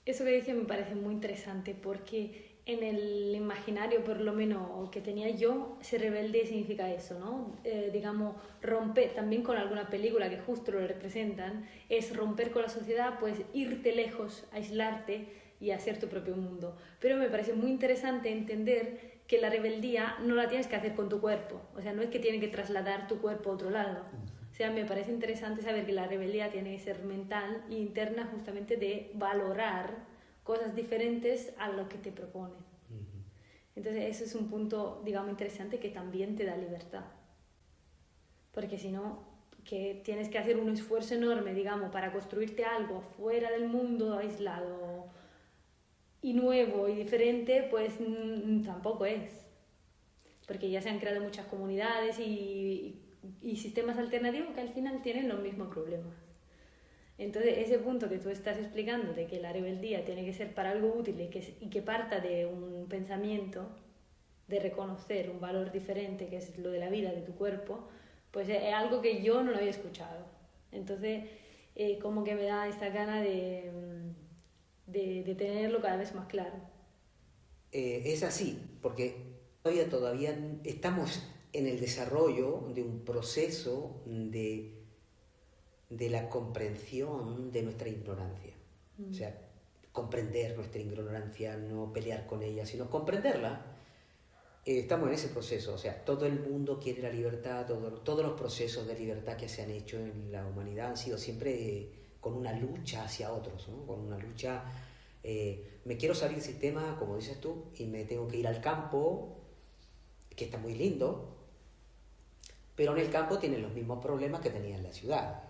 Eso que dice me parece muy interesante porque en el imaginario, por lo menos que tenía yo, ser rebelde significa eso, ¿no? Digamos, romper, también con alguna película que justo lo representan, es romper con la sociedad, pues irte lejos, aislarte y hacer tu propio mundo. Pero me parece muy interesante entender que la rebeldía no la tienes que hacer con tu cuerpo, o sea, no es que tienes que trasladar tu cuerpo a otro lado. O sea, me parece interesante saber que la rebeldía tiene que ser mental e interna, justamente de valorar cosas diferentes a lo que te proponen. Entonces, eso es un punto, digamos, interesante que también te da libertad. Porque si no, que tienes que hacer un esfuerzo enorme, digamos, para construirte algo fuera del mundo, aislado y nuevo y diferente, pues tampoco es. Porque ya se han creado muchas comunidades y sistemas alternativos que al final tienen los mismos problemas. Entonces, ese punto que tú estás explicando de que la rebeldía tiene que ser para algo útil y que parta de un pensamiento, de reconocer un valor diferente, que es lo de la vida, de tu cuerpo, pues es algo que yo no lo había escuchado. Entonces, como que me da esta gana de tenerlo cada vez más claro. Es así, porque todavía estamos en el desarrollo de un proceso de la comprensión de nuestra ignorancia. O sea, comprender nuestra ignorancia, no pelear con ella, sino comprenderla. Estamos en ese proceso, o sea, todo el mundo quiere la libertad, todos los procesos de libertad que se han hecho en la humanidad han sido siempre con una lucha hacia otros, ¿no? Con una lucha, me quiero salir del sistema, como dices tú, y me tengo que ir al campo, que está muy lindo, pero en el campo tienes los mismos problemas que tenías en la ciudad.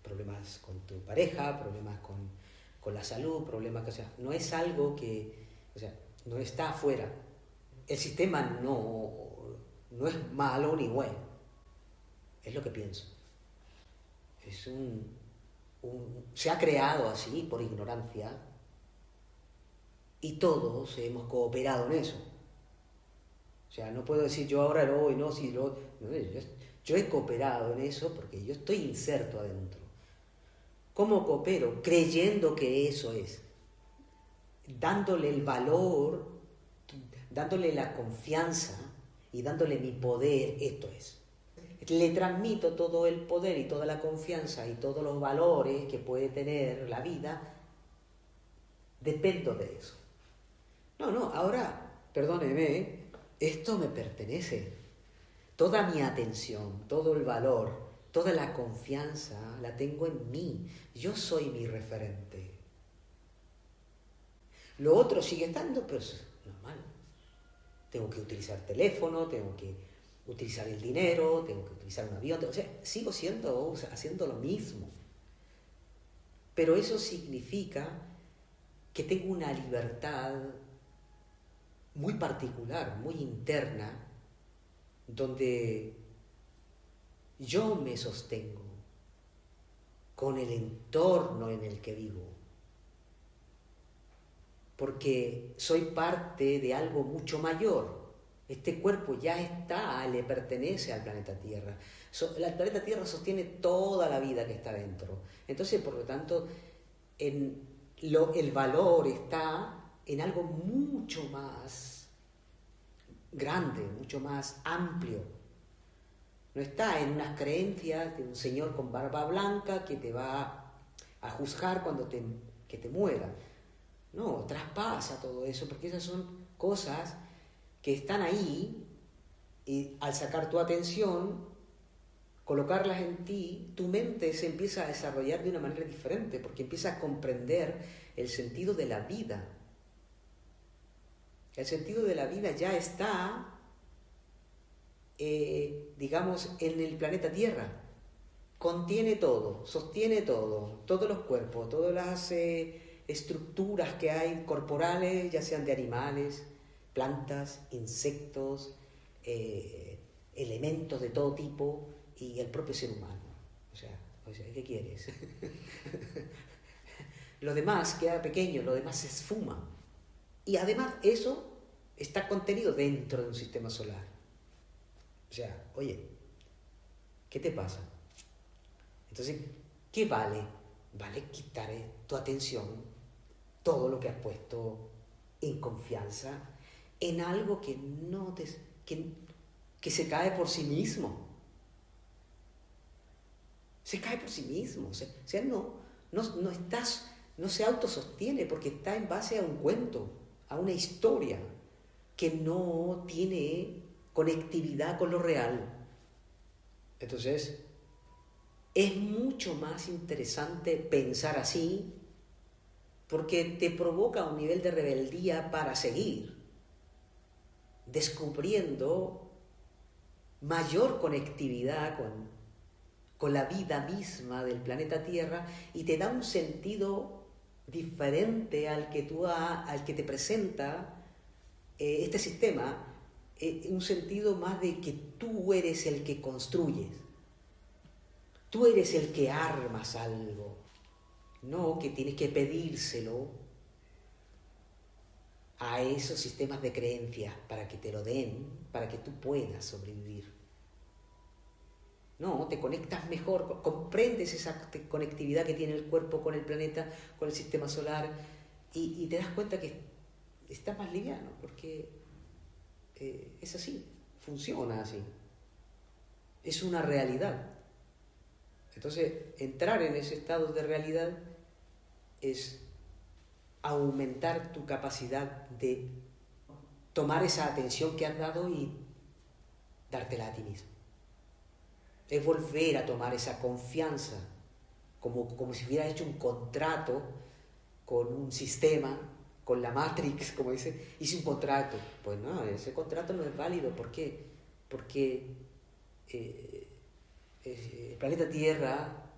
Problemas con tu pareja, problemas con la salud, problemas que, o sea, no es algo que, o sea, no está afuera. El sistema no es malo ni bueno, es lo que pienso. Es se ha creado así por ignorancia y todos hemos cooperado en eso. O sea, no puedo decir yo ahora lo voy, no, si lo... No, yo he cooperado en eso porque yo estoy inserto adentro. ¿Cómo coopero? Creyendo que eso es. Dándole el valor, dándole la confianza y dándole mi poder, esto es. Le transmito todo el poder y toda la confianza y todos los valores que puede tener la vida. Dependo de eso. No, ahora, perdóneme, esto me pertenece. Toda mi atención, todo el valor, toda la confianza la tengo en mí. Yo soy mi referente. Lo otro sigue estando, pues, normal. Tengo que utilizar teléfono, tengo que utilizar el dinero, tengo que utilizar un avión. O sea, sigo haciendo lo mismo. Pero eso significa que tengo una libertad muy particular, muy interna, donde yo me sostengo con el entorno en el que vivo, porque soy parte de algo mucho mayor. Este cuerpo ya está, le pertenece al planeta Tierra. El planeta Tierra sostiene toda la vida que está dentro. Entonces, por lo tanto, el valor está en algo mucho más grande, mucho más amplio. No está en unas creencias de un señor con barba blanca que te va a juzgar cuando que te muera. No, traspasa todo eso, porque esas son cosas que están ahí y al sacar tu atención, colocarlas en ti, tu mente se empieza a desarrollar de una manera diferente, porque empiezas a comprender el sentido de la vida. El sentido de la vida ya está, digamos, en el planeta Tierra. Contiene todo, sostiene todo, todos los cuerpos, todas las estructuras que hay corporales, ya sean de animales, plantas, insectos, elementos de todo tipo y el propio ser humano. O sea, ¿qué quieres? Lo demás queda pequeño, lo demás se esfuma. Y además eso está contenido dentro de un sistema solar. O sea, oye, ¿qué te pasa? Entonces, ¿qué vale? Vale quitar tu atención, todo lo que has puesto en confianza, en algo que no que se cae por sí mismo. Se cae por sí mismo. O sea, no se autosostiene porque está en base a un cuento, a una historia que no tiene conectividad con lo real. Entonces, es mucho más interesante pensar así porque te provoca un nivel de rebeldía para seguir descubriendo mayor conectividad con la vida misma del planeta Tierra y te da un sentido diferente al que te presenta este sistema, un sentido más de que tú eres el que construyes, tú eres el que armas algo, no que tienes que pedírselo a esos sistemas de creencias para que te lo den, para que tú puedas sobrevivir. No, te conectas mejor, comprendes esa conectividad que tiene el cuerpo con el planeta, con el sistema solar y te das cuenta que estás más liviano porque es así, funciona así, es una realidad. Entonces, entrar en ese estado de realidad es aumentar tu capacidad de tomar esa atención que has dado y dártela a ti mismo. Es volver a tomar esa confianza, como si hubieras hecho un contrato con un sistema, con la Matrix, como dice, hice un contrato. Pues no, ese contrato no es válido. ¿Por qué? Porque el planeta Tierra,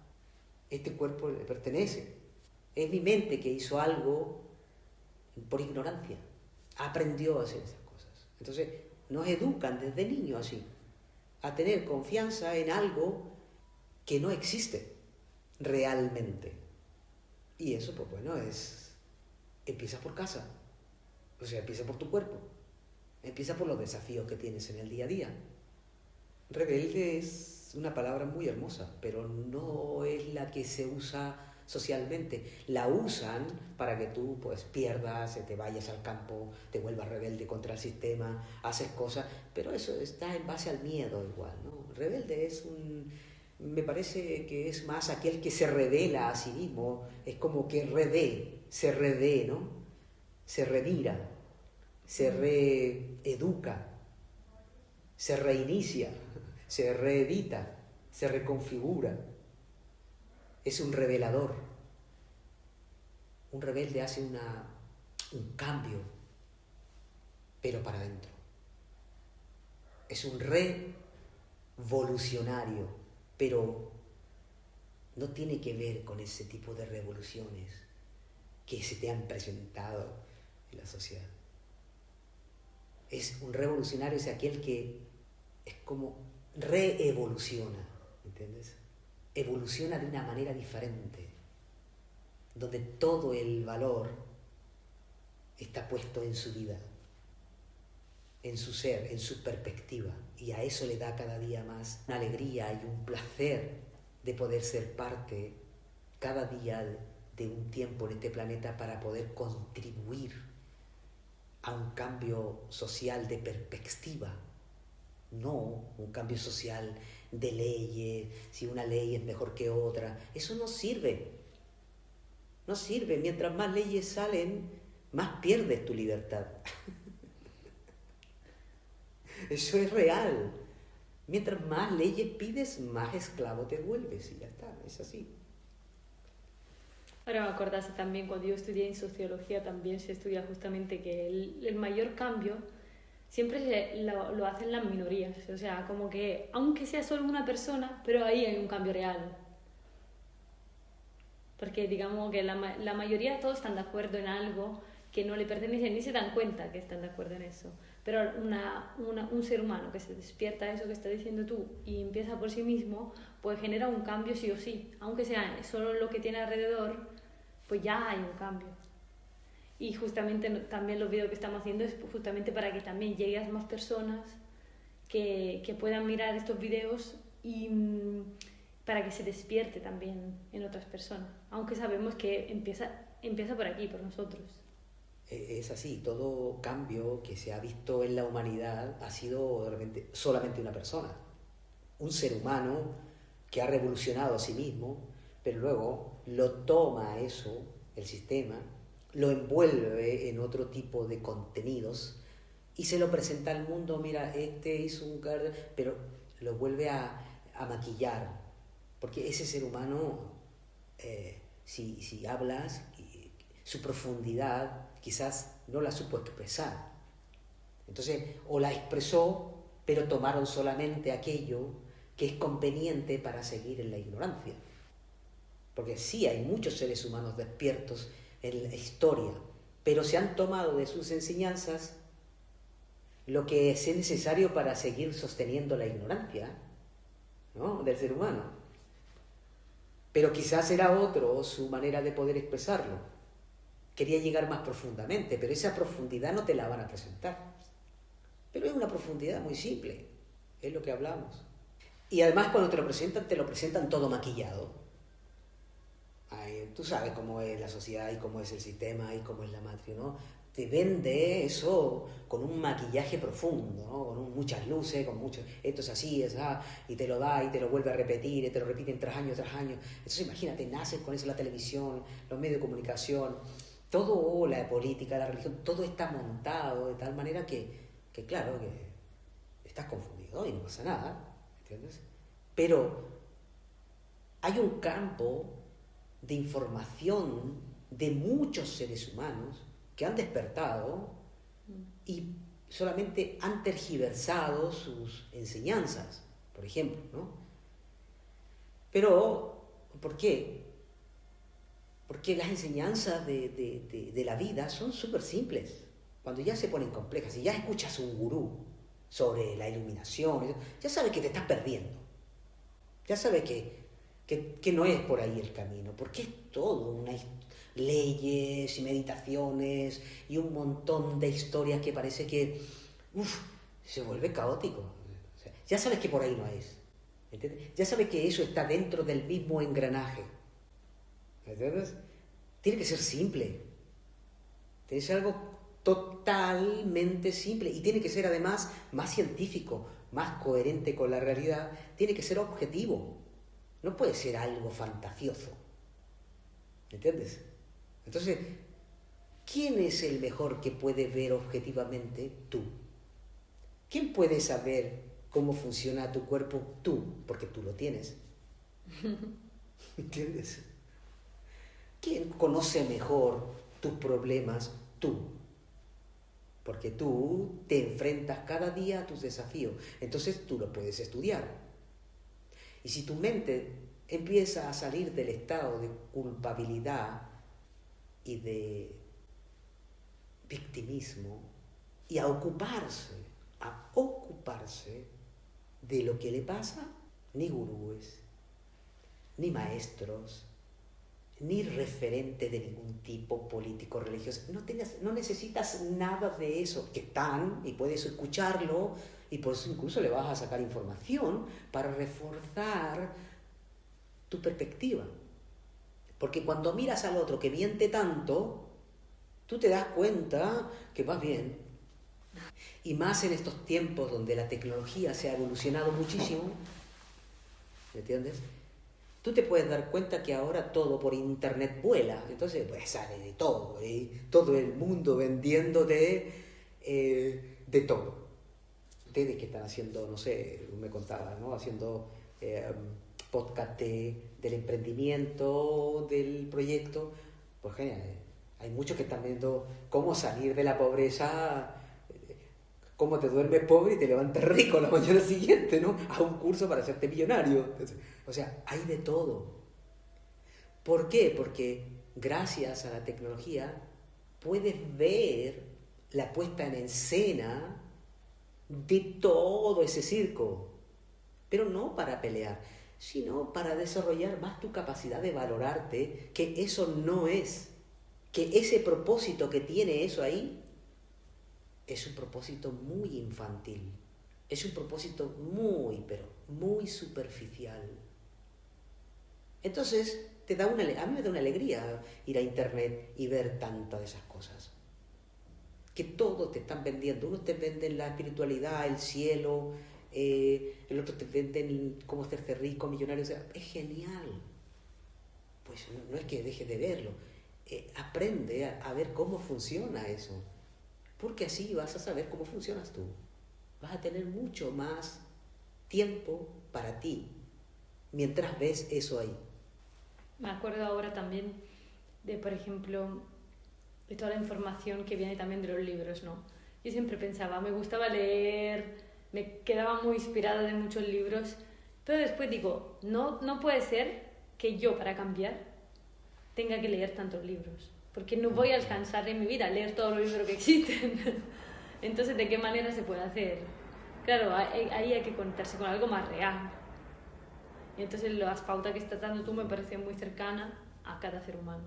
este cuerpo le pertenece. Es mi mente que hizo algo por ignorancia. Aprendió a hacer esas cosas. Entonces, nos educan desde niños así, a tener confianza en algo que no existe. realmente. Y eso, pues bueno, empieza por casa. O sea, empieza por tu cuerpo. Empieza por los desafíos que tienes en el día a día. Rebelde es una palabra muy hermosa, pero no es la que se usa socialmente. La usan para que tú pues pierdas, te vayas al campo, te vuelvas rebelde contra el sistema, haces cosas, pero eso está en base al miedo igual, ¿no? Rebelde me parece que es más aquel que se revela a sí mismo, es como que se redé, ¿no? Se remira, se reeduca, se reinicia, se reedita, se reconfigura. Es un revelador. Un rebelde hace un cambio, pero para adentro. Es un revolucionario, pero no tiene que ver con ese tipo de revoluciones que se te han presentado en la sociedad. Es un revolucionario, es aquel que es como reevoluciona, ¿entiendes? Evoluciona de una manera diferente, donde todo el valor está puesto en su vida, en su ser, en su perspectiva, y a eso le da cada día más una alegría y un placer de poder ser parte cada día de un tiempo en este planeta para poder contribuir a un cambio social de perspectiva, no un cambio social de leyes, si una ley es mejor que otra. Eso no sirve. No sirve. Mientras más leyes salen, más pierdes tu libertad. Eso es real. Mientras más leyes pides, más esclavo te vuelves y ya está. Es así. Ahora me acordaste también, cuando yo estudié en sociología también se estudia justamente que el mayor cambio siempre lo hacen las minorías, o sea, como que aunque sea solo una persona, pero ahí hay un cambio real. Porque digamos que la mayoría todos están de acuerdo en algo que no le pertenece, ni se dan cuenta que están de acuerdo en eso. Pero un ser humano que se despierta a eso que estás diciendo tú y empieza por sí mismo, pues genera un cambio sí o sí. Aunque sea solo lo que tiene alrededor, pues ya hay un cambio. Y justamente también los vídeos que estamos haciendo es justamente para que también llegue a más personas que puedan mirar estos vídeos y para que se despierte también en otras personas. Aunque sabemos que empieza por aquí, por nosotros. Es así, todo cambio que se ha visto en la humanidad ha sido realmente solamente una persona. Un ser humano que ha revolucionado a sí mismo, pero luego lo toma eso, el sistema, lo envuelve en otro tipo de contenidos y se lo presenta al mundo. Mira, este hizo un cardio, pero lo vuelve a maquillar, porque ese ser humano, si hablas, su profundidad quizás no la supo expresar. Entonces, o la expresó, pero tomaron solamente aquello que es conveniente para seguir en la ignorancia. Porque sí, hay muchos seres humanos despiertos en la historia, pero se han tomado de sus enseñanzas lo que es necesario para seguir sosteniendo la ignorancia, ¿no?, del ser humano. Pero quizás era otro su manera de poder expresarlo. Quería llegar más profundamente, pero esa profundidad no te la van a presentar. Pero es una profundidad muy simple, es lo que hablamos. Y además cuando te lo presentan todo maquillado. Tú sabes cómo es la sociedad y cómo es el sistema y cómo es la matriz, ¿no? Te vende eso con un maquillaje profundo, ¿no? Con muchas luces, con mucho, esto es así, y te lo da y te lo vuelve a repetir, y te lo repiten tras año. Entonces imagínate, naces con eso, la televisión, los medios de comunicación, todo, la política, la religión, todo está montado de tal manera que claro, que estás confundido y no pasa nada, ¿entiendes? Pero hay un campo de información de muchos seres humanos que han despertado y solamente han tergiversado sus enseñanzas, por ejemplo, ¿no? Pero, ¿por qué? Porque las enseñanzas de la vida son súper simples. Cuando ya se ponen complejas, si ya escuchas un gurú sobre la iluminación, ya sabes que te estás perdiendo. Ya sabes que que no es por ahí el camino, porque es todo leyes y meditaciones y un montón de historias que parece que se vuelve caótico. O sea, ya sabes que por ahí no es, ¿entiendes? Ya sabes que eso está dentro del mismo engranaje, ¿entiendes? Tiene que ser simple, tiene que ser algo totalmente simple y tiene que ser además más científico, más coherente con la realidad, tiene que ser objetivo, no puede ser algo fantasioso, ¿entiendes? Entonces, ¿quién es el mejor que puede ver objetivamente? Tú. ¿Quién puede saber cómo funciona tu cuerpo? Tú, porque tú lo tienes. ¿Entiendes? ¿Quién conoce mejor tus problemas? Tú. Porque tú te enfrentas cada día a tus desafíos. Entonces tú lo puedes estudiar. Y si tu mente empieza a salir del estado de culpabilidad y de victimismo y a ocuparse de lo que le pasa, ni gurúes, ni maestros, ni referente de ningún tipo político, religioso. No necesitas nada de eso, que están, y puedes escucharlo, y por eso incluso le vas a sacar información para reforzar tu perspectiva. Porque cuando miras al otro que miente tanto, tú te das cuenta que vas bien. Y más en estos tiempos donde la tecnología se ha evolucionado muchísimo, ¿me entiendes? Tú te puedes dar cuenta que ahora todo por internet vuela, entonces pues sale de todo, todo el mundo vendiendo de todo. Ustedes que están haciendo, no sé, me contaba, ¿no? Haciendo podcast del emprendimiento, del proyecto, pues genial. Hay muchos que están viendo cómo salir de la pobreza, cómo te duermes pobre y te levantas rico la mañana siguiente, ¿no? A un curso para hacerte millonario. Entonces, o sea, hay de todo. ¿Por qué? Porque gracias a la tecnología puedes ver la puesta en escena de todo ese circo. Pero no para pelear, sino para desarrollar más tu capacidad de valorarte, que eso no es, que ese propósito que tiene eso ahí es un propósito muy infantil, es un propósito pero muy superficial. Entonces, a mí me da una alegría ir a internet y ver tantas de esas cosas. Que todos te están vendiendo. Unos te venden la espiritualidad, el cielo, el otro te venden cómo hacerse rico, millonario. O sea, es genial. Pues no es que dejes de verlo. Aprende a ver cómo funciona eso. Porque así vas a saber cómo funcionas tú. Vas a tener mucho más tiempo para ti mientras ves eso ahí. Me acuerdo ahora también de, por ejemplo, de toda la información que viene también de los libros, ¿no? Yo siempre pensaba, me gustaba leer, me quedaba muy inspirada de muchos libros, pero después digo, no puede ser que yo, para cambiar, tenga que leer tantos libros, porque no voy a alcanzar en mi vida a leer todos los libros que existen. Entonces, ¿de qué manera se puede hacer? Claro, ahí hay que conectarse con algo más real. Y entonces las pautas que estás dando tú me parecen muy cercanas a cada ser humano.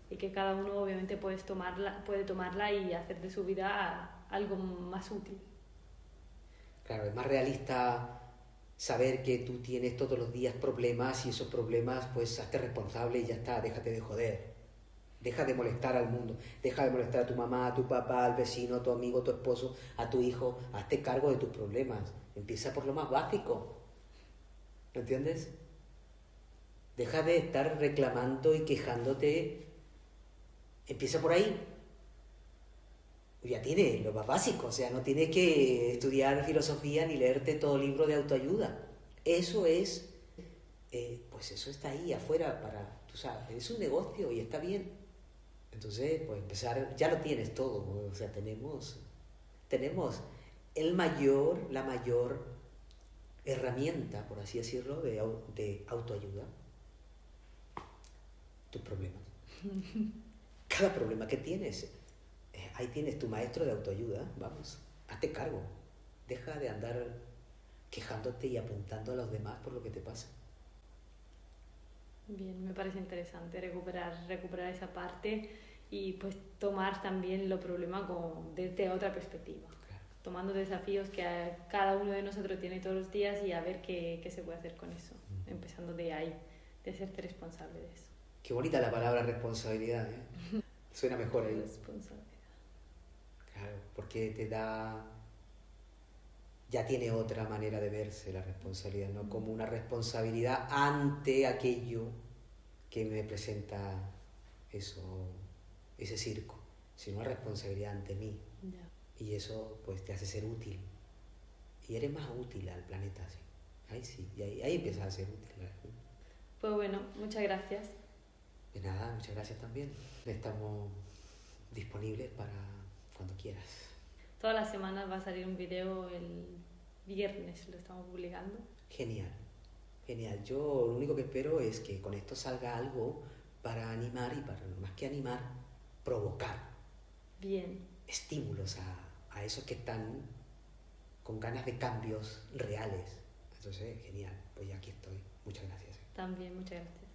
Y que cada uno obviamente puede tomarla y hacer de su vida algo más útil. Claro, es más realista saber que tú tienes todos los días problemas y esos problemas pues hazte responsable y ya está, déjate de joder. Deja de molestar al mundo, deja de molestar a tu mamá, a tu papá, al vecino, a tu amigo, a tu esposo, a tu hijo, hazte cargo de tus problemas. Empieza por lo más básico. ¿Entiendes? Deja de estar reclamando y quejándote. Empieza por ahí. Ya tienes lo más básico, o sea, no tienes que estudiar filosofía ni leerte todo libro de autoayuda. Eso es, pues eso está ahí afuera para, tú sabes, es un negocio y está bien. Entonces, pues empezar, ya lo tienes todo, o sea, tenemos la mayor herramienta, por así decirlo, de autoayuda. Tus problemas. Cada problema que tienes, ahí tienes tu maestro de autoayuda, vamos, hazte cargo. Deja de andar quejándote y apuntando a los demás por lo que te pasa. Bien, me parece interesante recuperar esa parte y pues tomar también los problemas desde otra perspectiva, Claro. tomando desafíos que cada uno de nosotros tiene todos los días y a ver qué se puede hacer con eso, empezando de ahí, de hacerte responsable de eso. Qué bonita la palabra responsabilidad, ¿eh? Suena mejor ahí. Responsabilidad. Claro, porque te da... Ya tiene otra manera de verse la responsabilidad, no como una responsabilidad ante aquello que me presenta eso, ese circo, sino una responsabilidad ante mí. Ya. Y eso pues te hace ser útil. Y eres más útil al planeta, sí. Ahí sí, y ahí empiezas a ser útil. Pues bueno, muchas gracias. De nada, muchas gracias también. Estamos disponibles para cuando quieras. Todas las semanas va a salir un video el viernes, lo estamos publicando. Genial, genial. Yo lo único que espero es que con esto salga algo para animar y para, más que animar, provocar. Bien. Estímulos a esos que están con ganas de cambios reales. Entonces, genial. Pues ya aquí estoy. Muchas gracias. También, muchas gracias.